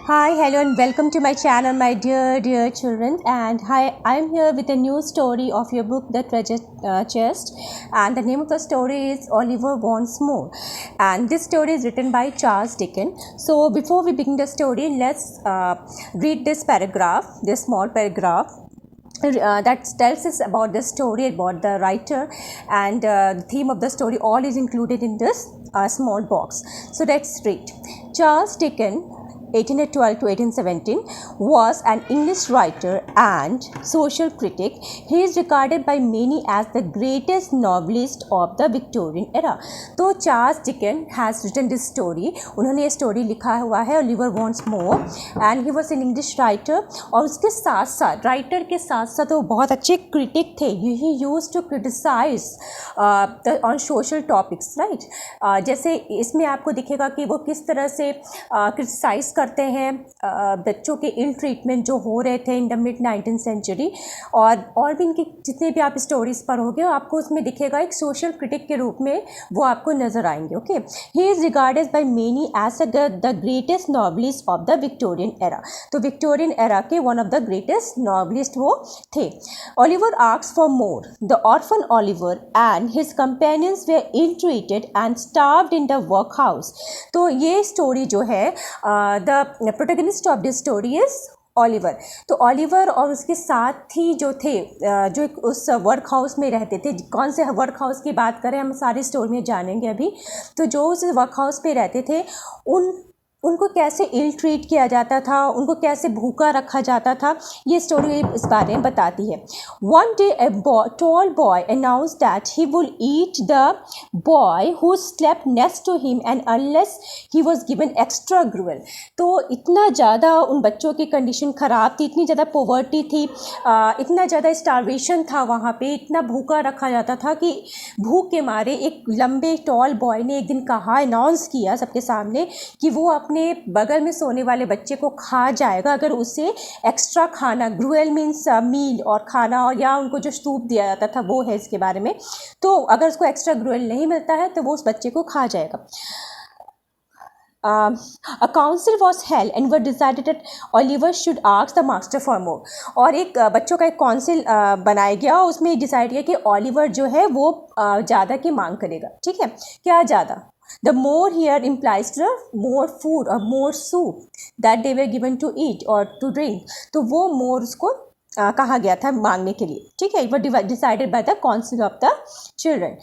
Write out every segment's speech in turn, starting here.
Hi, hello, and welcome to my channel, my dear children. And hi, I'm here with a new story of your book, The Treasure Chest. And the name of the story is Oliver Wants More. And this story is written by Charles Dickens. So before we begin the story, let's read this paragraph, this small paragraph. That tells us about the story, about the writer, and the theme of the story. All is included in this small box. So let's read. Charles Dickens, 1812 to 1817, was an English writer and social critic. He is regarded by many as the greatest novelist of the Victorian era. तो Charles Dicken has written this story. उन्होंने ये story लिखा हुआ है, Oliver wants more, and he was an English writer. और उसके साथ साथ राइटर के साथ साथ वो बहुत अच्छे क्रिटिक थे. He used to criticise on social topics, right. जैसे इसमें आपको दिखेगा कि वो किस तरह से क्रिटिसाइज करते हैं बच्चों के इल ट्रीटमेंट जो हो रहे थे इन द मिड 19th सेंचुरी. और भी इनकी जितने भी आप स्टोरीज पढ़ोगे आपको उसमें दिखेगा एक सोशल क्रिटिक के रूप में वो आपको नजर आएंगे. Okay, he is regarded by many as the greatest novelist of the Victorian era. तो विक्टोरियन एरा के one of the greatest novelist वो थे. Oliver asks for more. The orphan Oliver and his companions were ill treated and starved in the work house. तो ये story जो है the protagonist of this story is Oliver. तो Oliver और उसके साथी जो थे जो उस वर्क हाउस में रहते थे. कौन से वर्क हाउस की बात करें, हम सारी स्टोरी में जानेंगे अभी. तो जो उस वर्क हाउस पे रहते थे उनको कैसे इल ट्रीट किया जाता था, उनको कैसे भूखा रखा जाता था, ये स्टोरी इस बारे में बताती है. One day a tall boy announce that he will eat the boy who slept next to him and unless he was given extra gruel. तो इतना ज़्यादा उन बच्चों की कंडीशन ख़राब थी, इतनी ज़्यादा पॉवर्टी थी, इतना ज़्यादा स्टार्वेशन था वहाँ पे, इतना भूखा रखा जाता था कि भूख के मारे एक लंबे टॉल बॉय ने एक दिन कहा, अनाउंस किया सबके सामने कि वो अपने बगल में सोने वाले बच्चे को खा जाएगा अगर उसे एक्स्ट्रा खाना, ग्रुएल मीन्स मील और खाना, और या उनको जो सूप दिया जाता था वो है इसके बारे में. तो अगर उसको एक्स्ट्रा ग्रुएल नहीं मिलता है तो वो उस बच्चे को खा जाएगा. A council was held and were decided that Oliver should ask the master for more. और एक बच्चों का एक काउंसिल बनाया गया, उसमें डिसाइड किया कि ओलिवर जो है वो ज़्यादा की मांग करेगा. ठीक है, क्या ज़्यादा? The more here implies the more food or more soup that they were given to eat or to drink. तो वो more उसको कहा गया था मांगने के लिए. ठीक है, it was decided by the council of the children.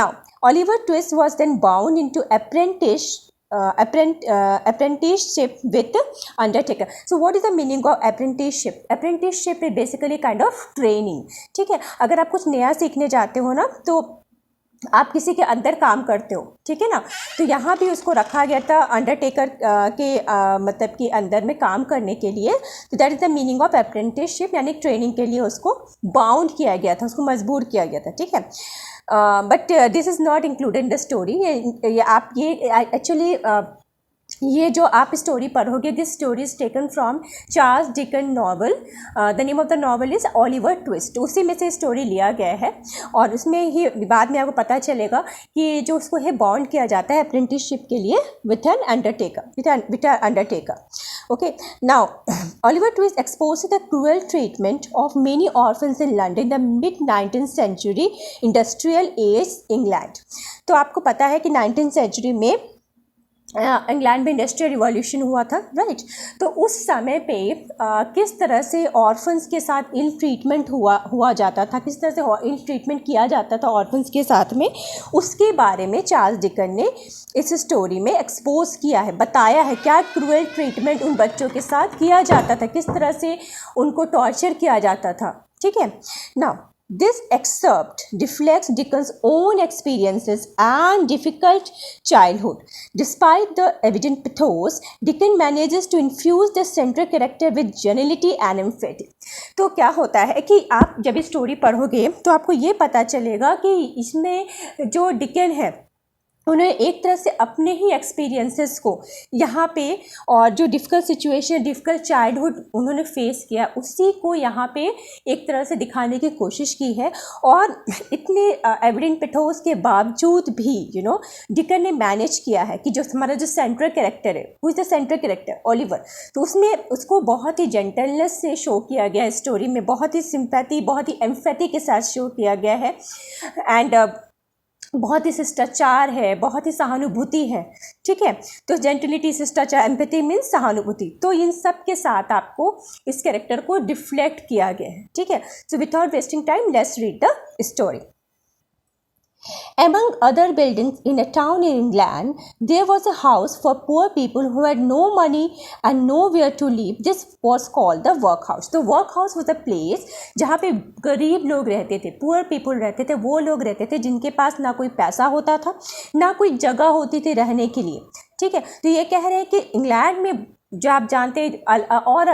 Now Oliver Twist was then bound into apprenticeship with undertaker. So what is the meaning of apprenticeship? Apprenticeship is basically kind of training. ठीक है, अगर आप कुछ नया सीखने जाते हो ना तो आप किसी के अंदर काम करते हो, ठीक है ना. तो यहाँ भी उसको रखा गया था अंडरटेकर के मतलब कि अंदर में काम करने के लिए. तो that is the meaning of apprenticeship, यानी ट्रेनिंग के लिए उसको बाउंड किया गया था, उसको मजबूर किया गया था. ठीक है, but this is not included in the story. आप ये एक्चुअली ये जो आप स्टोरी पढ़ोगे, this story is taken from Charles Dickens novel. The name of the novel is Oliver twist. उसी में से स्टोरी लिया गया है और उसमें ही बाद में आपको पता चलेगा कि जो उसको है बॉन्ड किया जाता है अप्रेंटिसशिप के लिए with an Undertaker. Okay, now Oliver Twist exposed to the cruel treatment of many orphans in London in the mid 19th century industrial age England. तो आपको पता है कि 19th सेंचुरी में इंग्लैंड में इंडस्ट्रियल रिवॉल्यूशन हुआ था, राइट. तो उस समय पे किस तरह से ऑर्फन्स के साथ इल ट्रीटमेंट हुआ जाता था, किस तरह से इल ट्रीटमेंट किया जाता था ऑर्फन्स के साथ में, उसके बारे में चार्ल्स डिकन ने इस स्टोरी में एक्सपोज किया है, बताया है क्या क्रूएल ट्रीटमेंट उन बच्चों के साथ किया जाता था, किस तरह से उनको टॉर्चर किया जाता था. ठीक है, now this excerpt reflects Dickens' own experiences and difficult childhood. Despite the evident pathos, Dickens manages to infuse the central character with geniality and empathy. तो क्या होता है कि आप जब ये स्टोरी पढ़ोगे तो आपको ये पता चलेगा कि इसमें जो डिकन है उन्होंने एक तरह से अपने ही एक्सपीरियंसेस को यहाँ पे, और जो डिफ़िकल्ट सिचुएशन, डिफ़िकल्ट चाइल्डहुड उन्होंने फेस किया, उसी को यहाँ पे एक तरह से दिखाने की कोशिश की है। और इतने एविडेंट पिथोस के बावजूद भी डिकन ने मैनेज किया है कि जो हमारा जो सेंट्रल कैरेक्टर है, who is the central character, Oliver, तो उसमें उसको बहुत ही जेंटलनेस से शो किया गया है स्टोरी में, बहुत ही सिंपैथी, बहुत ही एम्पैथी के साथ शो किया गया है, एंड बहुत ही शिष्टाचार है, बहुत ही सहानुभूति है। ठीक है, तो जेंटिलिटी, शिष्टाचार, एम्पैथी मीन्स सहानुभूति, तो इन सब के साथ आपको इस कैरेक्टर को रिफ्लेक्ट किया गया है। ठीक है, so without wasting time let's read the story. Among other buildings in a town in England, there was a house for poor people who had no money and nowhere to live. This was called the workhouse. तो workhouse was a place जहाँ पे गरीब लोग रहते थे, poor people रहते थे, वो लोग रहते थे जिनके पास ना कोई पैसा होता था, ना कोई जगह होती थी रहने के लिए। ठीक है, तो ये कह रहे हैं कि इंग्लैंड में जो आप जानते हैं और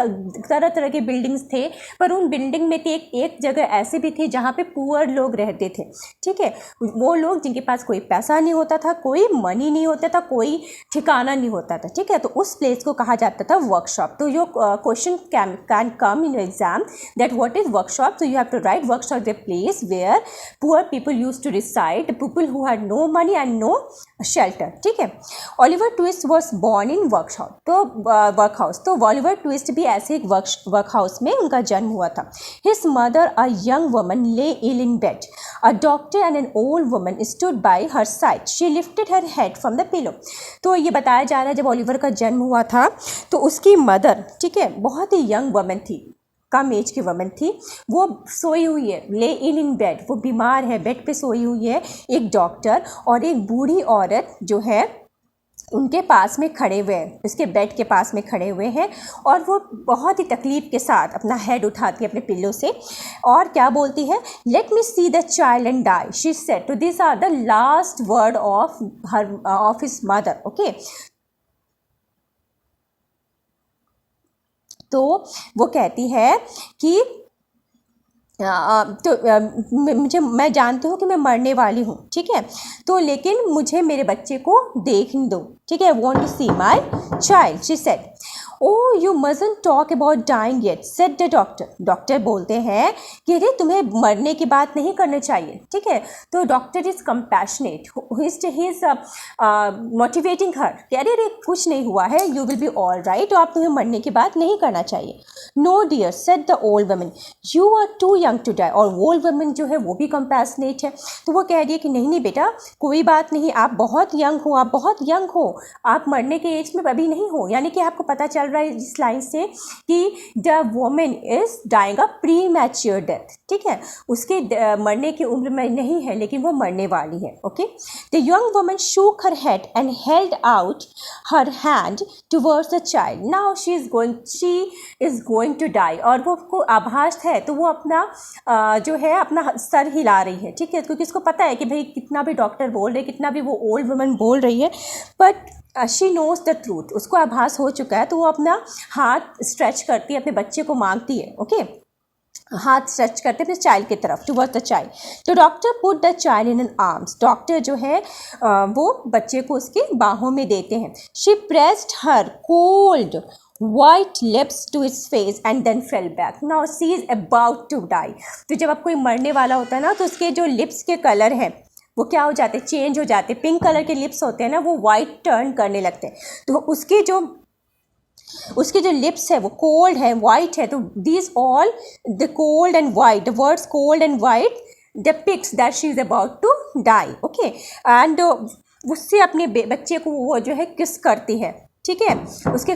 तरह तरह के बिल्डिंग्स थे, पर उन बिल्डिंग में एक जगह ऐसी भी थी जहाँ पे पुअर लोग रहते थे। ठीक है, वो लोग जिनके पास कोई पैसा नहीं होता था, कोई मनी नहीं होता था, कोई ठिकाना नहीं होता था। ठीक है, तो उस प्लेस को कहा जाता था वर्कशॉप। तो यो question can come in exam that what is workshop, so you have to write workshop the place where poor people use to reside, people who had no money and no shelter. ठीक है, Oliver Twist was born in workshop, तो workhouse, तो Oliver twist भी ऐसे एक वर्कहाउस में उनका जन्म हुआ था। His mother, a young woman, lay ill in bed, a doctor and an old woman stood by her side, she lifted her head from the pillow. तो ये बताया जा रहा है जब ओलिवर का जन्म हुआ था तो उसकी मदर, ठीक है, बहुत ही यंग वुमन थी, कम एज की वुमन थी, वो सोई हुई है, ले इन बेड, वो बीमार है, बेड पे सोई हुई है, एक डॉक्टर और एक बूढ़ी औरत जो है उनके पास में खड़े हुए हैं, उसके बेड के पास में खड़े हुए हैं, और वो बहुत ही तकलीफ़ के साथ अपना हेड उठाती है अपने पिल्लो से और क्या बोलती है, let me see the child and die, she said. तो this are the last word of his mother. Okay, तो वो कहती है कि मैं जानती हूँ कि मैं मरने वाली हूँ। ठीक है, तो लेकिन मुझे मेरे बच्चे को देखने दो। ठीक है, want to see my child, she said. Oh you mustn't talk about dying yet, said the doctor. Doctor बोलते हैं कि अरे तुम्हें मरने की बात नहीं करनी चाहिए। ठीक है, तो doctor is compassionate, he is motivating her कि अरे अरे कुछ नहीं हुआ है, you will be all right, तो आप तुम्हें मरने की बात नहीं करना चाहिए। No dear, said the old woman, you are too young to die. और ओल्ड वुमन जो है वो भी कंपैशनेट है, तो वो कह रही है कि नहीं नहीं बेटा, कोई बात नहीं, आप बहुत यंग हो, आप बहुत यंग हो, आप मरने के एज में अभी नहीं हो। यानी कि आपको पता चल रहा है इस लाइन से कि the woman is dying a premature death. ठीक है, उसके मरने की उम्र में नहीं है, लेकिन वो मरने वाली है। Okay, the young woman shook her head and held out her hand towards the child, now she is going to die. और वो को आभास है, तो वो अपना जो है अपना सर हिला रही है। ठीक है, क्योंकि इसको पता है कि भाई कितना भी डॉक्टर बोल रहे, कितना भी वो ओल्ड वुमन बोल रही है, but she knows the truth, उसको आभास हो चुका है, तो वो अपना हाथ स्ट्रेच करती है, अपने बच्चे को मांगती है। ओके, हाथ स्ट्रेच करते हैं अपने चाइल्ड की तरफ, टुवर्ड्स द चाइल्ड। तो doctor put the child in an arms, doctor जो है वो बच्चे को उसके बाहों में देते हैं। She pressed her cold white lips to his face and then fell back. Now she is about to die. तो जब आप कोई मरने वाला होता है ना, तो उसके जो लिप्स के कलर हैं वो क्या हो जाते हैं, चेंज हो जाते हैं। पिंक कलर के लिप्स होते हैं ना, वो वाइट टर्न करने लगते हैं। तो उसके जो लिप्स है वो कोल्ड है, वाइट है। तो these all the cold and white, the words cold and white depicts that she is about to die. Okay, and उससे अपने बच्चे को वो जो है किस करती है। ठीक है, उसके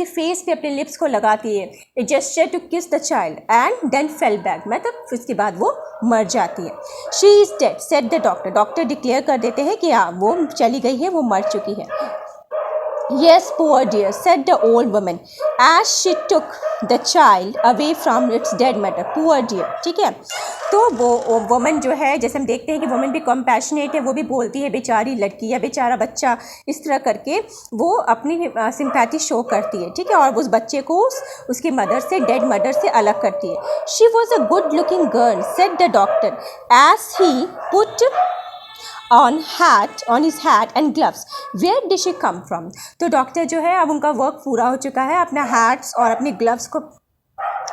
फेस पे अपने लिप्स को लगाती है, a gesture to kiss the child and then fell back, मतलब उसके बाद वो मर जाती है। She is dead, said the doctor, doctor declare कर देते हैं कि हाँ वो चली गई है, वो मर चुकी है। Yes, poor dear, said the old woman as she took the child away from its dead mother. Poor dear. ठीक है, तो वो वुमन जो है, जैसे हम देखते हैं कि वुमन भी कंपैशनेट है, वो भी बोलती है बेचारी लड़की या बेचारा बच्चा, इस तरह करके वो अपनी सिंपैथी शो करती है। ठीक है, और उस बच्चे को उसकी मदर से, डेड मदर से अलग करती है। She was a good looking girl, said the doctor as he put on his hat and gloves. Where did she come from? तो डॉक्टर जो है अब उनका वर्क पूरा हो चुका है, अपना हैट्स और अपने ग्लव्स को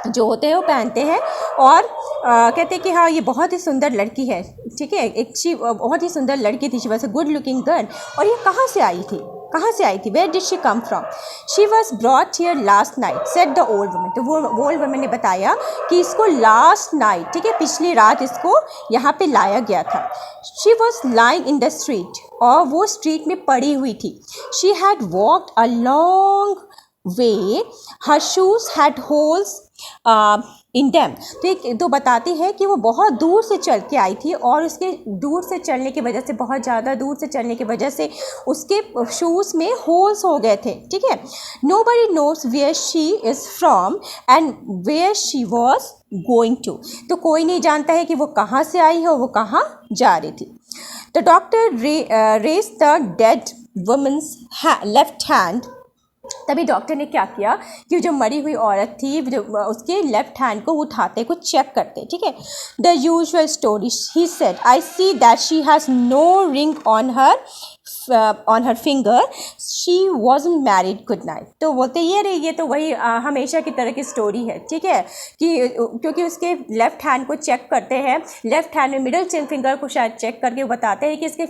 जो होते हैं वो पहनते हैं और कहते हैं कि हाँ ये बहुत ही सुंदर लड़की है, ठीक है, एक बहुत ही सुंदर लड़की थी, she was a good looking girl. और ये कहाँ से आई थी, कहाँ से आई थी? Where did she come from? She was brought here last night, said the old woman. तो वो ओल्ड वुमन ने बताया कि इसको लास्ट नाइट, ठीक है, पिछली रात इसको यहाँ पे लाया गया था। She was lying in the street, और वो स्ट्रीट में पड़ी हुई थी। She had walked a long way, her shoes had holes in dam. तो बताती है कि वो बहुत दूर से चल के आई थी और उसके दूर से चलने की वजह से, बहुत ज़्यादा दूर से चलने की वजह से उसके शूज़ में होल्स हो गए थे, ठीक है। Nobody knows where she is from and where she was going to. तो कोई नहीं जानता है कि वो कहाँ से आई है और वो कहाँ जा रही थी। The doctor raised the dead woman's left hand. तभी डॉक्टर ने क्या किया कि जो मरी हुई औरत थी, जो उसके लेफ्ट हैंड को उठाते, कुछ चेक करते, ठीक है। The usual story, he said, I see that she has no ring on her finger, she wasn't married, good night. तो बोलते ये तो वही हमेशा की तरह की स्टोरी है, ठीक है, कि क्योंकि उसके लेफ्ट हैंड को चेक करते हैं, लेफ्ट हैंड में मिडिल फिंगर को शायद चेक करके वो बताते हैं कि इसके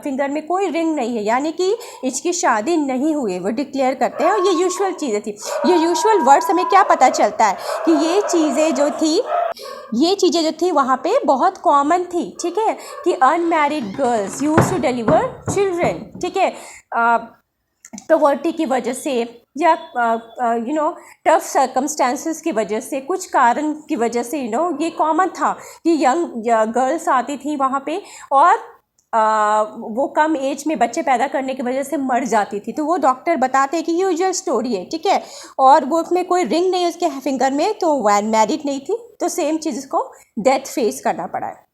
फिंगर में कोई रिंग नहीं है, यानी कि इसकी शादी नहीं हुई, वो डिक्लेयर करते हैं। और ये यूजुअल चीज़ें थी, ये यूजुअल वर्ड्स हमें क्या पता चलता है कि ये चीज़ें जो थी वहाँ पे बहुत कॉमन थी, ठीक है, कि unmarried girls used to deliver children, ठीक है, पॉवर्टी की वजह से या टफ सर्कमस्टेंसेस की वजह से, कुछ कारण की वजह से ये कॉमन था कि यंग गर्ल्स आती थी वहाँ पे और वो कम एज में बच्चे पैदा करने की वजह से मर जाती थी। तो वो डॉक्टर बताते हैं कि यूजुअल स्टोरी है, ठीक है, और वो उसमें कोई रिंग नहीं उसके फिंगर में, तो वो मैरिड नहीं थी, तो सेम चीज़ को डेथ फेस करना पड़ा है।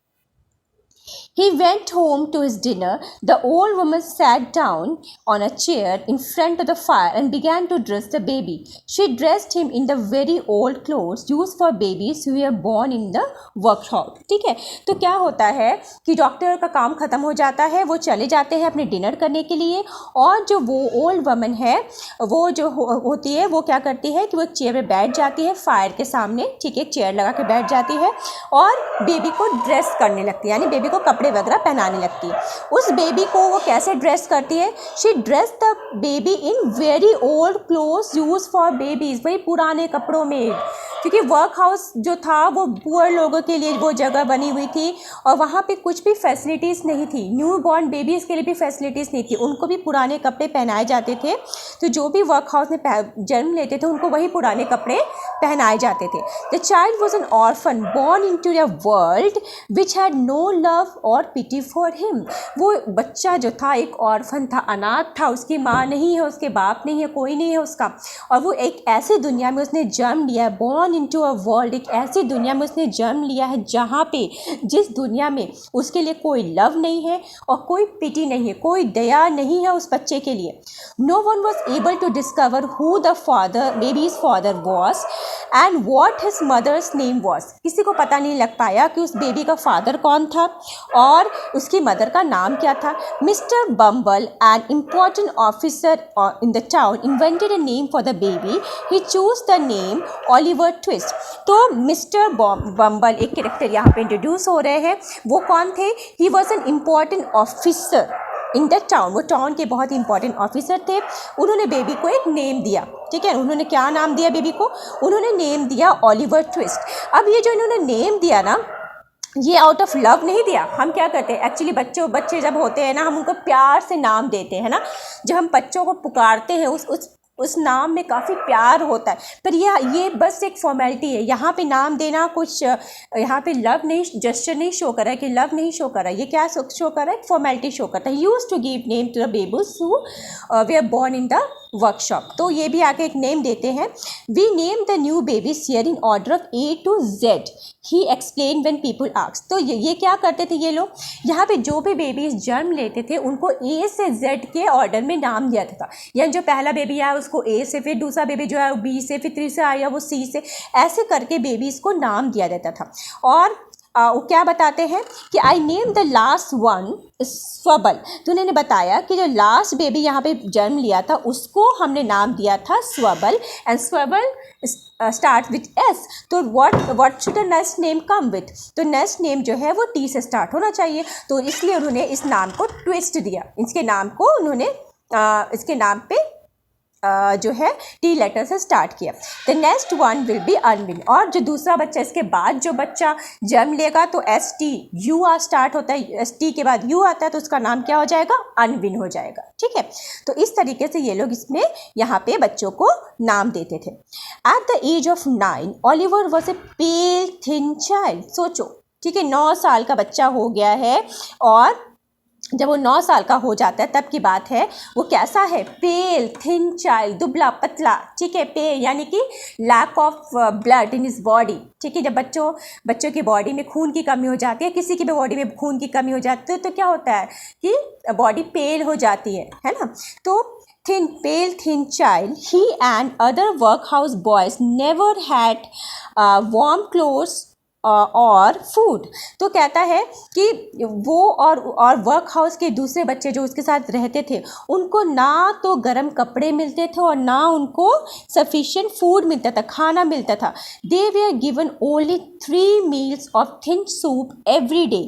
He went home to his dinner. The old woman sat down on a chair in front of the fire and began to dress the baby. She dressed him in the very old clothes used for babies who were born in the workshop. ठीक है, तो क्या होता है कि doctor का काम ख़त्म हो जाता है, वो चले जाते हैं अपने डिनर करने के लिए, और जो वो ओल्ड वुमन है वो जो होती है वो क्या करती है कि वो एक चेयर पर बैठ जाती है फायर के सामने, ठीक है, चेयर लगा के बैठ जाती है और बेबी को ड्रेस करने लगती है, यानी बेबी को कपड़े वगैरह पहनाने लगती है। उस बेबी को वो कैसे ड्रेस करती है? She dress the baby in very old clothes use for babies, वही पुराने कपड़ों में, क्योंकि वर्क हाउस जो था वो पुअर लोगों के लिए वो जगह बनी हुई थी और वहाँ पे कुछ भी फैसिलिटीज़ नहीं थी, न्यू बॉर्न बेबीज़ के लिए भी फैसिलिटीज़ नहीं थी, उनको भी पुराने कपड़े पहनाए जाते थे। तो जो भी वर्क हाउस में जन्म लेते थे उनको वही पुराने कपड़े पहनाए जाते थे। The child was an orphan born in to a world which had no love or pity for him. वो बच्चा जो था एक ऑर्फन था, अनाथ था, उसकी माँ नहीं है, उसके बाप नहीं है, कोई नहीं है उसका, और वो एक ऐसी दुनिया में उसने जन्म लिया है, बॉर्न इनटू अ वर्ल्ड, एक ऐसी दुनिया में उसने जन्म लिया है जहाँ पे, जिस दुनिया में उसके लिए कोई लव नहीं है और कोई पिटी नहीं है, कोई दया नहीं है उस बच्चे के लिए। No one was able to discover who the father, baby's father was and what his mother's name was. किसी को पता नहीं लग पाया कि उस बेबी का फादर कौन था और उसकी मदर का नाम क्या था। Mr bumble, an important officer in the town, invented a name for the baby. He choose the name Oliver twist. तो मिस्टर बम्बल एक कैरेक्टर यहाँ पे इंट्रोड्यूस हो रहे हैं। वो कौन थे? ही was an important officer in the town, वो टाउन के बहुत इंपॉर्टेंट ऑफिसर थे। उन्होंने बेबी को एक नेम दिया, ठीक है, उन्होंने क्या नाम दिया बेबी को? उन्होंने नेम दिया ओलिवर ट्विस्ट। अब ये जो इन्होंने नेम दिया ना, ये आउट ऑफ लव नहीं दिया। हम क्या करते हैं एक्चुअली, बच्चे जब होते हैं ना, हम उनको प्यार से नाम देते हैं ना, जब हम बच्चों को पुकारते हैं उस नाम में काफ़ी प्यार होता है, पर ये बस एक फॉर्मेलिटी है। यहाँ पे नाम देना कुछ, यहाँ पे लव नहीं, जेस्चर नहीं शो कर रहा है कि लव नहीं शो कर रहा है, ये क्या शो कर रहा है? फॉर्मेलिटी शो करता है। Use to give name to the babies who they are born in the workshop. तो ये भी आके एक नेम देते हैं। We name the new babies here in order of A to Z, he explain when people ask. तो ये क्या करते थे ये लोग, यहाँ पे जो भी बेबीज जन्म लेते थे उनको A से Z के ऑर्डर में नाम दिया था। यानी जो पहला बेबी आया उसको A से, फिर दूसरा बेबी जो है वो B से, फिर तीसरा आया वो C से, ऐसे करके बेबीज़ को नाम दिया जाता था। और वो क्या बताते हैं कि I name the last one Swubble. तो उन्होंने बताया कि जो लास्ट बेबी यहाँ पे जन्म लिया था उसको हमने नाम दिया था स्वबल, एंड स्वबल स्टार्ट विथ एस। तो what should the next name come with, तो नेक्स्ट नेम जो है वो टी से स्टार्ट होना चाहिए। तो इसलिए उन्होंने इस नाम को ट्विस्ट दिया, इसके नाम को उन्होंने इसके नाम पे जो है टी लेटर से स्टार्ट किया। The next one will be Unwin, और जो दूसरा बच्चा इसके बाद जो बच्चा जन्म लेगा तो एस टी यू आ स्टार्ट होता है, एस टी के बाद यू आता है तो उसका नाम क्या हो जाएगा, अनविन हो जाएगा। ठीक है, तो इस तरीके से ये लोग इसमें यहाँ पे बच्चों को नाम देते थे। At the age of 9 Oliver was a pale thin child. सोचो, ठीक है, 9 साल का बच्चा हो गया है, और जब वो 9 साल का हो जाता है तब की बात है, वो कैसा है, पेल थिन चाइल्ड, दुबला पतला। ठीक है, पे यानी कि lack of blood in his body. ठीक है, जब बच्चों की बॉडी में खून की कमी हो जाती है, किसी की भी बॉडी में खून की कमी हो जाती है तो क्या होता है कि बॉडी पेल हो जाती है ना। तो pale thin child, he and other workhouse boys never had warm clothes और फूड। तो कहता है कि वो और वर्क हाउस के दूसरे बच्चे जो उसके साथ रहते थे उनको ना तो गर्म कपड़े मिलते थे और ना उनको सफिशिएंट फूड मिलता था, खाना मिलता था। They were given only 3 meals of thin soup every day.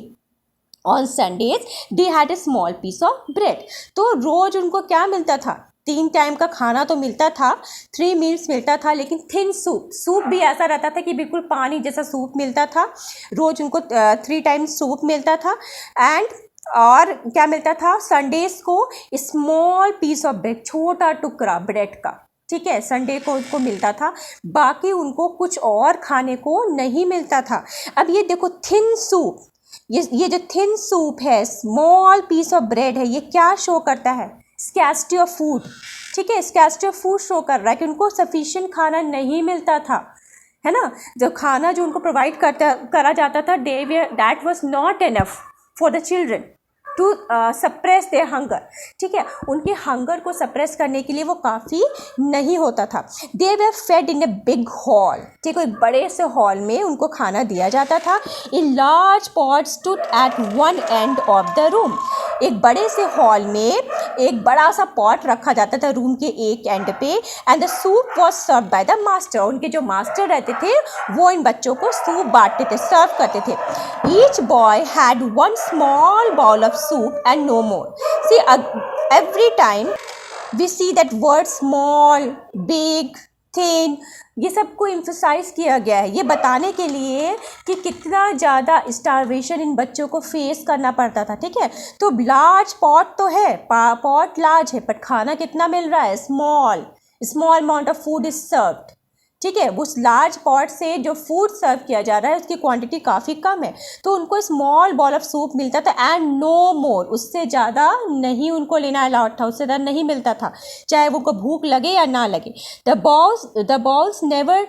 On Sundays they had a small piece of bread. तो रोज़ उनको क्या मिलता था, 3 टाइम का खाना तो मिलता था, 3 मील्स मिलता था, लेकिन थिन सूप भी ऐसा रहता था कि बिल्कुल पानी जैसा सूप मिलता था। रोज़ उनको 3 टाइम सूप मिलता था, एंड और क्या मिलता था, संडेज को स्मॉल पीस ऑफ ब्रेड, छोटा टुकड़ा ब्रेड का। ठीक है, संडे को उनको मिलता था, बाकी उनको कुछ और खाने को नहीं मिलता था। अब ये देखो थिन सूप, ये जो थिन सूप है, स्मॉल पीस ऑफ ब्रेड है, ये क्या शो करता है, स्कैर्सिटी ऑफ फूड। ठीक है, स्कैर्सिटी ऑफ फूड शो कर रहा है कि उनको सफिशिएंट खाना नहीं मिलता था, है ना। जो खाना जो उनको प्रोवाइड करा जाता था, that was not enough for the children to suppress their hunger. ठीक है, उनके हंगर को सप्रेस करने के लिए वो काफ़ी नहीं होता था। They were fed in a big hall. ठीक है, एक बड़े से हॉल में उनको खाना दिया जाता था। A large pot stood at one end of the room. एक बड़े से हॉल में एक बड़ा सा पॉट रखा जाता था रूम के एक एंड पे, and the soup was serve by the master. उनके जो मास्टर रहते थे वो इन बच्चों को सूप बांटते थे, सर्व करते थे। Each boy had 1 small bowl of soup and no more. See, every time we see that word small, big, thin, ये सबको इम्फसाइज किया गया है ये बताने के लिए कि कितना ज़्यादा स्टारवेशन इन बच्चों को फेस करना पड़ता था। ठीक है, तो लार्ज पॉट तो है, पॉट लार्ज है, पर खाना कितना मिल रहा है, small amount of food is served. ठीक है, उस लार्ज पॉट से जो फूड सर्व किया जा रहा है उसकी क्वांटिटी काफ़ी कम है, तो उनको स्मॉल बॉल ऑफ सूप मिलता था, एंड नो मोर, उससे ज़्यादा नहीं उनको लेना अलाउड था, उससे ज़्यादा नहीं मिलता था, चाहे उनको भूख लगे या ना लगे। The balls never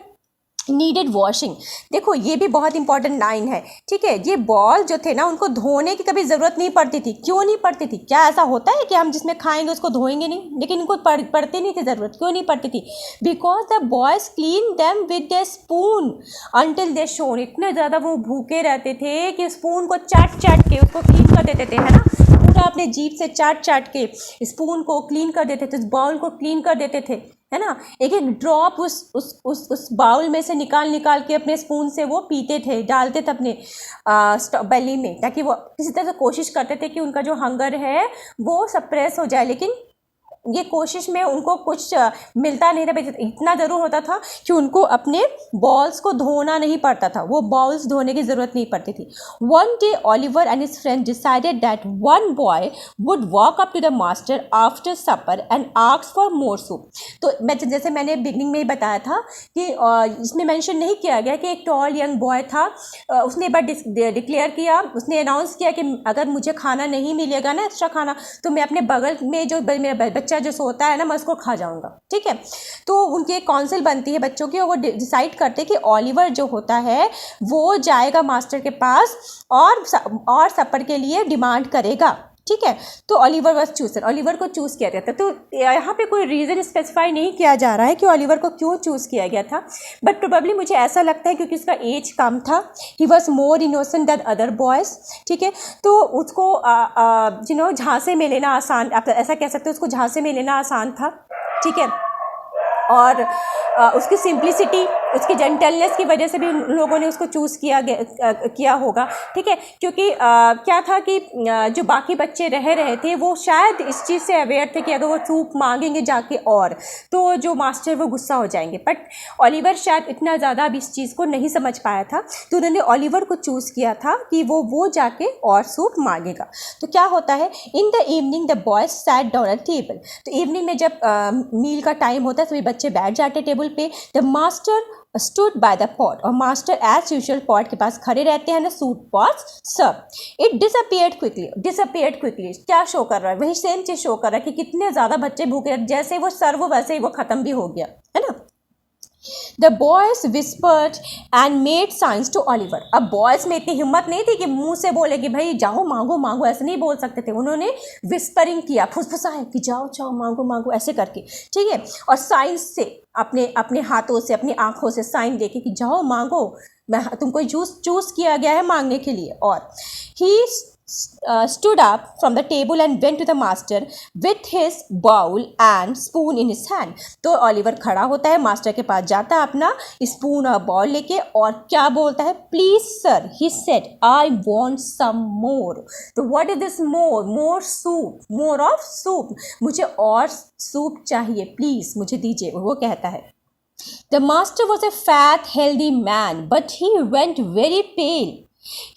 needed washing. देखो, ये भी बहुत इंपॉर्टेंट लाइन है। ठीक है, ये बॉल जो थे ना उनको धोने की कभी ज़रूरत नहीं पड़ती थी। क्यों नहीं पड़ती थी, क्या ऐसा होता है कि हम जिसमें खाएंगे उसको धोएंगे नहीं, लेकिन इनको पड़ती नहीं थी ज़रूरत। क्यों नहीं पड़ती थी, because the boys clean them with the spoon until they shown. इतने ज़्यादा वो भूखे रहते थे कि स्पून को चाट के उसको क्लीन कर देते थे, है ना, पूरा अपने जीभ से चाट के स्पून को क्लीन कर देते थे, उस बाउल को क्लीन कर देते थे, है ना। एक एक ड्रॉप उस बाउल में से निकाल के अपने स्पून से वो पीते थे, डालते थे अपने बेली में, ताकि वो किसी तरह से कोशिश करते थे कि उनका जो हंगर है वो सप्रेस हो जाए। लेकिन ये कोशिश में उनको कुछ मिलता नहीं था, इतना ज़रूर होता था कि उनको अपने बॉल्स को धोना नहीं पड़ता था, वो बॉल्स धोने की ज़रूरत नहीं पड़ती थी। One day Oliver and his friend decided that one boy would walk up to the master after supper and ask for more soup. तो मैं जैसे मैंने बिगनिंग में ही बताया था कि इसमें मेंशन नहीं किया गया कि एक टॉल यंग बॉय था, उसने एक बार डिक्लेयर किया, उसने अनाउंस किया कि अगर मुझे खाना नहीं मिलेगा ना, एक्स्ट्रा खाना, तो मैं अपने बगल में जो मेरा बच्चा जो सोता है ना, मैं उसको खा जाऊंगा। ठीक है, तो उनकी एक काउंसिल बनती है बच्चों की, और वो डिसाइड करते हैं कि ओलिवर जो होता है वो जाएगा मास्टर के पास और सपर के लिए डिमांड करेगा। ठीक है। तो ओलिवर वाज चूजन, ओलिवर को चूज़ किया गया था। तो यहाँ पे कोई रीज़न स्पेसिफाई नहीं किया जा रहा है कि ओलिवर को क्यों चूज़ किया गया था, बट प्रोबेबली मुझे ऐसा लगता है क्योंकि उसका एज कम था, he was more innocent than other boys, ठीक है। तो उसको झांसे में लेना आसान, आप ऐसा कह सकते हो, उसको झांसे में लेना आसान था, ठीक है। और उसकी सिंप्लिसिटी, उसकी जेंटलनेस की वजह से भी लोगों ने उसको चूज़ किया होगा, ठीक है। क्योंकि क्या था कि जो बाकी बच्चे रह रहे थे वो शायद इस चीज़ से अवेयर थे कि अगर वो सूप मांगेंगे जाके और तो जो मास्टर वो गुस्सा हो जाएंगे, बट ओलिवर शायद इतना ज़्यादा अब इस चीज़ को नहीं समझ पाया था, तो उन्होंने ओलिवर को चूज़ किया था कि वो जाके और सूप मांगेगा। तो क्या होता है, in the evening the boys sat down at table. तो इवनिंग में जब मील का टाइम होता है सभी बच्चे बैठ जाते टेबल पे। The master stood by the pot, और मास्टर एज यूजुअल पॉट के पास खड़े रहते हैं ना, soup was served. It disappeared quickly. क्या शो कर रहा है, वही सेम चीज शो कर रहा है कि कितने ज्यादा बच्चे भूखे हैं, जैसे वो सर्व वैसे ही वो खत्म भी हो गया, है ना। The boys whispered and made signs to Oliver. अब बॉयज़ में इतनी हिम्मत नहीं थी कि मुंह से बोले कि भाई जाओ मांगो, ऐसे नहीं बोल सकते थे। उन्होंने विस्परिंग किया, फुसफुसाए कि जाओ मांगो ऐसे करके, ठीक है। और साइंस से अपने हाथों से, अपनी आंखों से साइन देके कि जाओ मांगो, मैं तुमको चूज किया गया है मांगने के लिए। और he stood up from the table and went to the master with his bowl and spoon in his hand. तो ओलिवर खड़ा होता है, मास्टर के पास जाता है अपना स्पून और बॉल लेके, और क्या बोलता है, please sir, he said, I want some more. तो what is this more? more of soup, मुझे और सूप चाहिए, प्लीज मुझे दीजिए, वो कहता है। The master was a fat, healthy man, but he went very pale.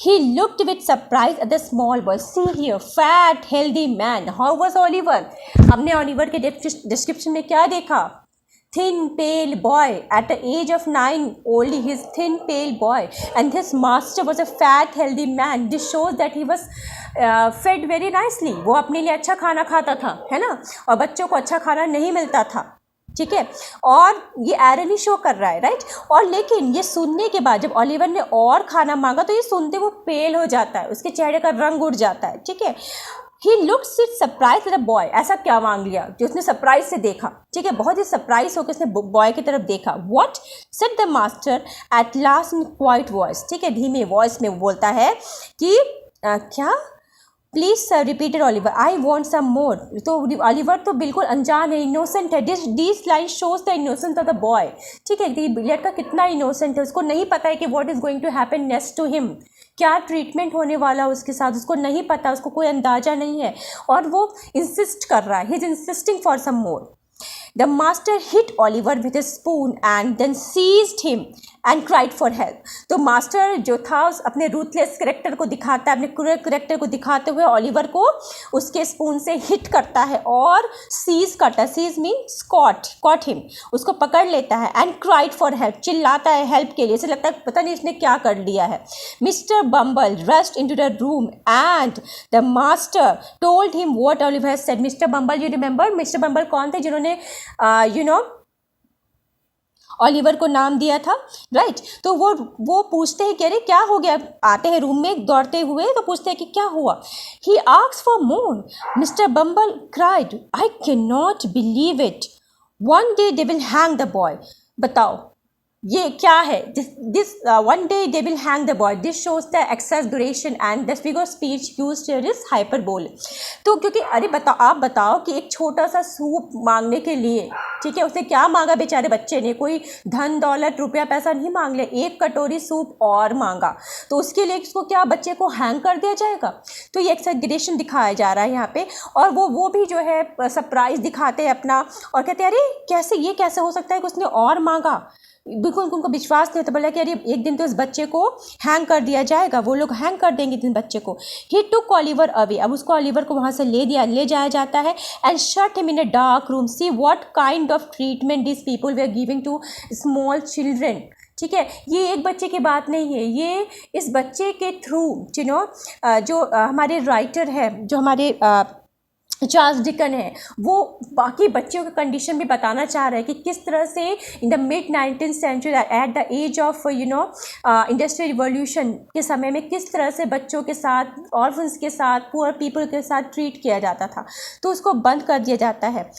He looked with surprise at the small boy. See here, fat, healthy man. How was Oliver? हमने Oliver के description में क्या देखा? Thin, pale boy. At the age of 9 only, he is thin, pale boy. And his master was a fat, healthy man. This shows that he was fed very nicely. वो अपने लिए अच्छा खाना खाता था, है ना, और बच्चों को अच्छा खाना नहीं मिलता था, ठीक है। और ये आयरनी शो कर रहा है, राइट। और लेकिन ये सुनने के बाद जब ओलिवर ने और खाना मांगा तो ये सुनते वो पेल हो जाता है, उसके चेहरे का रंग उड़ जाता है, ठीक है। He looked with surprise at the boy. ऐसा क्या मांग लिया जो उसने सरप्राइज से देखा, ठीक है, बहुत ही सरप्राइज होकर उसने बॉय की तरफ देखा। What said the master at last in quiet voice, ठीक है, धीमे वॉइस में बोलता है कि क्या, please sir, repeated Oliver, I want some more. तो ओलिवर तो बिल्कुल अनजान है, इनोसेंट है। This line shows the innocence of the boy, ठीक है, लड़का कितना इनोसेंट है, उसको नहीं पता है कि what is going to happen next to him, क्या ट्रीटमेंट होने वाला है उसके साथ, उसको नहीं पता, उसको कोई अंदाजा नहीं है, और वो इंसिस्ट कर रहा है, he is insisting for some more. The master hit Oliver with a spoon and then seized him and cried for help. तो मास्टर जो था अपने रूथलेस करेक्टर को दिखाता है, अपने क्रूर करेक्टर को दिखाते हुए ओलिवर को उसके स्पून से हिट करता है और सीज करता है। सीज मीन्स कॉट हिम, उसको पकड़ लेता है, एंड क्राइड फॉर हेल्प, चिल्लाता है हेल्प के लिए। इसे लगता है पता नहीं इसने क्या कर लिया है। Mister Bumble rushed into the room and the master told him what Oliver had said. Mister Bumble, you remember mister Bumble कौन थे जिन्होंने ओलिवर को नाम दिया था, राइट। तो वो पूछते हैं कि अरे क्या हो गया, आते हैं रूम में दौड़ते हुए, तो पूछते हैं कि क्या हुआ। He asked for more. Mister Bumble cried, I can not believe it, one day they will hang the boy. बताओ ये क्या है, this one day they will hang the boy, this shows the excess duration and the figure speech used here is hyperbole. तो क्योंकि अरे आप बताओ कि एक छोटा सा सूप मांगने के लिए, ठीक है, उसने क्या मांगा बेचारे बच्चे ने, कोई धन दौलत रुपया पैसा नहीं मांग लिया, एक कटोरी सूप और मांगा, तो उसके लिए इसको क्या बच्चे को हैंग कर दिया जाएगा। तो ये एक्सेजरेशन दिखाया जा रहा है यहाँ पे, और वो भी जो है सरप्राइज दिखाते हैं अपना, और कहते हैं अरे कैसे, ये कैसे हो सकता है कि उसने और मांगा। बिल्कुल उनको विश्वास नहीं होता, बोला कि अरे एक दिन तो इस बच्चे को हैंग कर दिया जाएगा, वो लोग हैंग कर देंगे इस बच्चे को। ही टुक ओलिवर अवे, अब उसको ओलिवर को वहाँ से ले जाया जाता है, and shut him in a dark room. See what kind of treatment this people they are giving to small children, ठीक है। ये एक बच्चे की बात नहीं है, ये इस बच्चे के थ्रू जो हमारे राइटर है, जो हमारे चार्ल्स डिकन है, वो बाकी बच्चों की कंडीशन भी बताना चाह रहे हैं कि किस तरह से in the mid 19th century at the age of industrial revolution के समय में किस तरह से बच्चों के साथ, ऑर्फन्स के साथ, पुअर पीपल के साथ ट्रीट किया जाता था, तो उसको बंद कर दिया जाता है।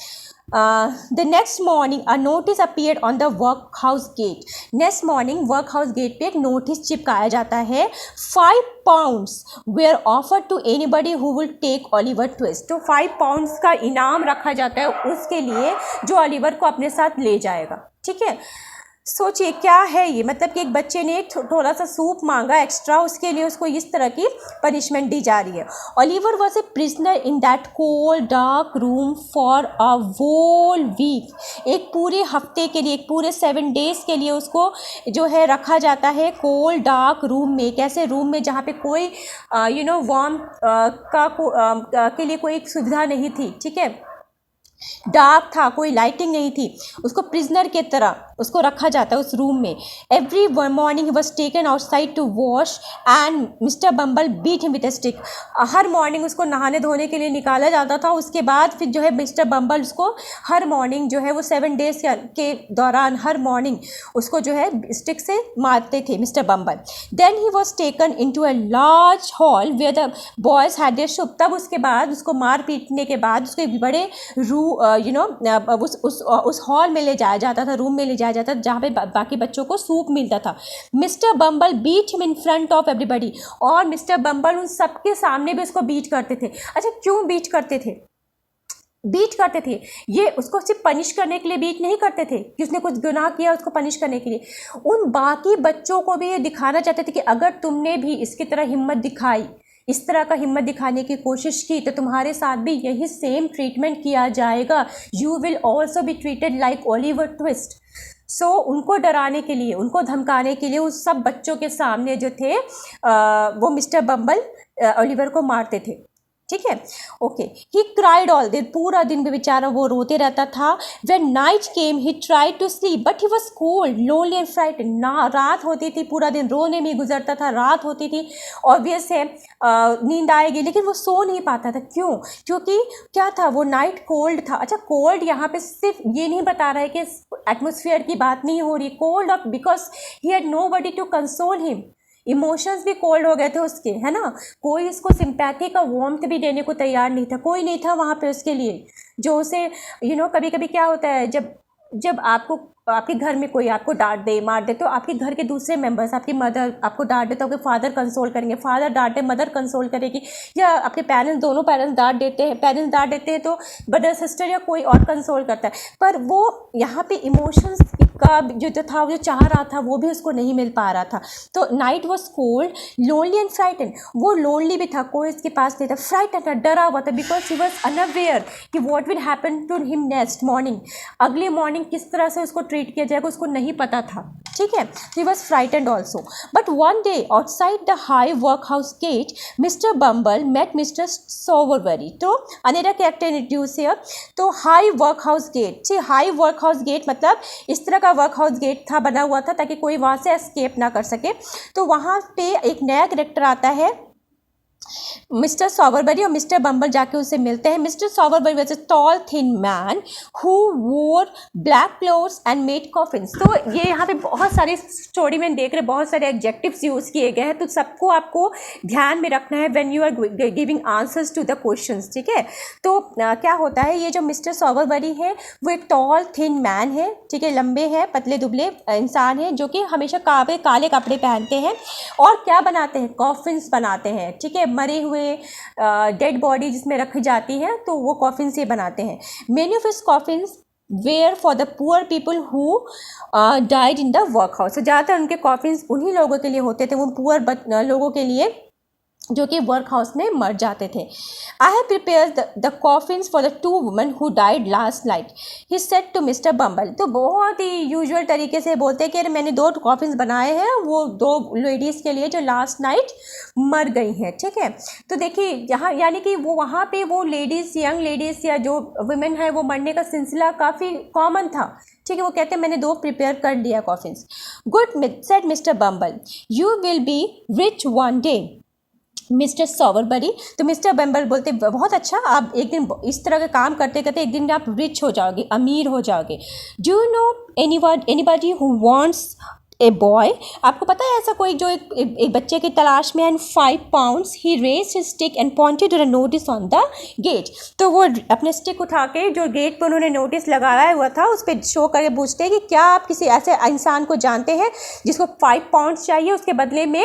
The next morning a notice appeared on the workhouse gate. Next morning workhouse gate पे एक नोटिस चिपकाया जाता है। 5 pounds were offered to anybody who will take Oliver Twist. तो 5 pounds का इनाम रखा जाता है उसके लिए जो ऑलिवर को अपने साथ ले जाएगा। ठीक है, सोचिए क्या है ये, मतलब कि एक बच्चे ने थोड़ा सा सूप मांगा एक्स्ट्रा, उसके लिए उसको इस तरह की पनिशमेंट दी जा रही है। Oliver was a prisoner in that cold dark room for a whole week. एक पूरे हफ्ते के लिए, एक पूरे 7 days के लिए उसको जो है रखा जाता है कोल्ड डार्क रूम में। एक ऐसे रूम में जहाँ पे कोई वार्म के लिए कोई सुविधा नहीं थी। ठीक है, डार्क था, कोई लाइटिंग नहीं थी, उसको प्रिजनर की तरह उसको रखा जाता है उस रूम में। Every morning he was taken outside to wash and Mr Bumble beat him with a stick. हर मॉर्निंग उसको नहाने धोने के लिए निकाला जाता था। उसके बाद फिर जो है मिस्टर बम्बल उसको हर मॉर्निंग जो है वो 7 days के दौरान हर मॉर्निंग उसको जो है स्टिक से मारते थे mister Bumble. Then he was taken in to a large hall where the boys had their soup. तब उसके बाद उसको मार पीटने के बाद उसको एक बड़े उस हॉल में ले जाया जाता था, रूम में ले जाया जाता था जहाँ पे बाकी बच्चों को सूप मिलता था। Mr Bumble beat him in front of everybody, और मिस्टर बम्बल उन सबके सामने भी उसको बीट करते थे। अच्छा, क्यों बीट करते थे? बीट करते थे ये उसको सिर्फ पनिश करने के लिए बीट नहीं करते थे कि उसने कुछ गुनाह किया उसको पनिश करने के लिए, उन बाकी बच्चों को भी ये दिखाना चाहते थे कि अगर तुमने भी इसकी तरह हिम्मत दिखाई, इस तरह का हिम्मत दिखाने की कोशिश की, तो तुम्हारे साथ भी यही सेम ट्रीटमेंट किया जाएगा। You will also be treated like Oliver Twist. So उनको डराने के लिए, उनको धमकाने के लिए उस सब बच्चों के सामने जो थे वो मिस्टर बम्बल ओलिवर को मारते थे। ठीक है, ओके। ही क्राइड ऑल दिन, पूरा दिन भी बेचारा वो रोते रहता था। When night came he tried to sleep but he was cold, lonely and frightened. ना रात होती थी, पूरा दिन रोने में गुजरता था, रात होती थी, ऑब्वियस है नींद आएगी, लेकिन वो सो नहीं पाता था। क्यों? क्योंकि क्या था, वो नाइट कोल्ड था। अच्छा, कोल्ड यहाँ पे सिर्फ ये नहीं बता रहा है कि एटमोसफियर की बात नहीं हो रही, cold of because he had nobody to console him. Emotions भी कोल्ड हो गए थे उसके, है ना। कोई उसको सिंपैथी का वार्मथ भी देने को तैयार नहीं था, कोई नहीं था वहाँ पे उसके लिए जो उसे कभी कभी क्या होता है, जब आपको आपके घर में कोई आपको डांट दे, मार दे, तो आपके घर के दूसरे मेंबर्स, आपकी मदर आपको डांट दे तो आपके फादर कंसोल करेंगे, फादर डांटे मदर कंसोल करेगी, या आपके पेरेंट्स, दोनों पेरेंट्स डांट देते हैं तो ब्रदर सिस्टर या कोई और कंसोल करता है। पर वो यहाँ पे इमोशंस का जो था, जो चाह रहा था, वो भी उसको नहीं मिल पा रहा था। तो night was cold, lonely and frighten. वो लोनली भी था, कोई इसके पास नहीं था, फ्राइटन था, डरा हुआ था, बिकॉज ही वॉज अनअवेयर कि what will happen to him next morning. अगली मॉर्निंग किस तरह से उसको ट्रीट किया जाएगा उसको नहीं पता था। ठीक है, he was frightened also. But one day outside the high work house gate mister Bumble met mister Sowerberry. तो अनेरा कैरेक्टर इंट्रोड्यूस हियर। तो high work house gate, see high work house gate मतलब इस तरह का work house gate था, बना हुआ था ताकि कोई वहाँ से एस्केप ना कर सके। तो वहाँ पे एक नया कैरेक्टर आता है, मिस्टर सॉवरबरी, और मिस्टर बम्बल जाके उसे मिलते हैं। Mister Sowerberry was a tall thin man who wore black clothes and made coffins. तो ये यहाँ पे बहुत सारी स्टोरी में देख रहे बहुत सारे एडजेक्टिव्स यूज़ किए गए हैं, तो सबको आपको ध्यान में रखना है when you are giving answers to the questions. ठीक है, तो क्या होता है, ये जो मिस्टर सॉवरबरी है वो एक टॉल थिन मैन है, ठीक है, लंबे हैं, पतले दुबले इंसान हैं जो कि हमेशा काले कपड़े पहनते हैं और क्या बनाते हैं, कॉफिन्स बनाते हैं। ठीक है, मरे हुए डेड बॉडी जिसमें रखी जाती है तो वो कॉफिन से बनाते हैं। Many of his coffins were for the poor people who died in the work house. तो ज़्यादातर उनके कॉफिन्स उन्हीं लोगों के लिए होते थे, वो पुअर लोगों के लिए जो कि वर्क हाउस में मर जाते थे। I have prepare the coffins for the 2 women who died last night, he said to mister Bumble. तो बहुत ही यूजुअल तरीके से बोलते हैं कि अरे मैंने 2 कॉफिन्स बनाए हैं वो 2 लेडीज़ के लिए जो लास्ट नाइट मर गई हैं। ठीक है, तो देखिए यहाँ यानी कि वो वहाँ पे वो लेडीज़, यंग लेडीज़ या जो वुमेन है वो मरने का सिलसिला काफ़ी कॉमन था। ठीक है, वो कहते हैं मैंने 2 प्रिपेयर कर लिया coffins. Good said mister Bumble, you will be rich one day. Mister Sowerberry. तो मिस्टर बम्बल बोलते बहुत अच्छा, आप एक दिन इस तरह का काम करते करते एक दिन आप रिच हो जाओगे, अमीर हो जाओगे। Do you know anybody who wants a boy? आपको पता है ऐसा कोई जो एक बच्चे की तलाश में? And 5 pounds he raised his stick and pointed to the notice on the gate. तो वो अपने स्टिक उठा के जो गेट पर उन्होंने नोटिस लगाया हुआ था उस पर शो करके पूछते हैं कि क्या आप किसी ऐसे इंसान को जानते हैं जिसको 5 pounds चाहिए, उसके बदले में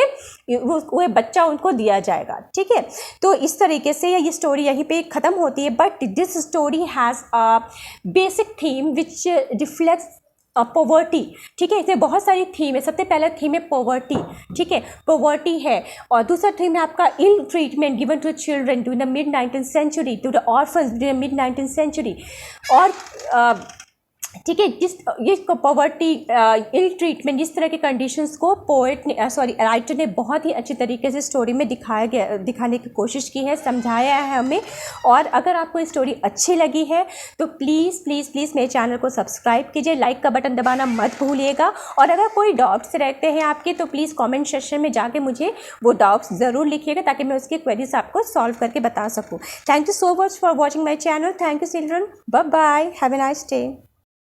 वो बच्चा उनको दिया जाएगा। ठीक है, तो इस तरीके से ये स्टोरी यहीं पे ख़त्म होती है। But this story has a basic theme which reflects poverty. ठीक है, इसमें बहुत सारी थीम है। सबसे पहला थीम है पॉवर्टी। ठीक है, पॉवर्टी है। और दूसरा थीम है आपका ill treatment given to children during the mid 19th century, to the orphans during mid 19th century। और ठीक है, ये पॉवर्टी, इल ट्रीटमेंट, इस तरह के कंडीशंस को राइटर ने बहुत ही अच्छी तरीके से स्टोरी में दिखाने की कोशिश की है, समझाया है हमें। और अगर आपको ये स्टोरी अच्छी लगी है तो प्लीज़ प्लीज़ प्लीज़ मेरे चैनल को सब्सक्राइब कीजिए, लाइक का बटन दबाना मत भूलिएगा। और अगर कोई डाउट्स रहते हैं आपके तो प्लीज़ कॉमेंट सेक्शन में जाके मुझे वो डाउट्स ज़रूर लिखिएगा ताकि मैं उसकी क्वेरीज आपको सॉल्व करके बता सकूँ। Thank you so much for watching my channel. Thank you children, bye bye, have a nice day.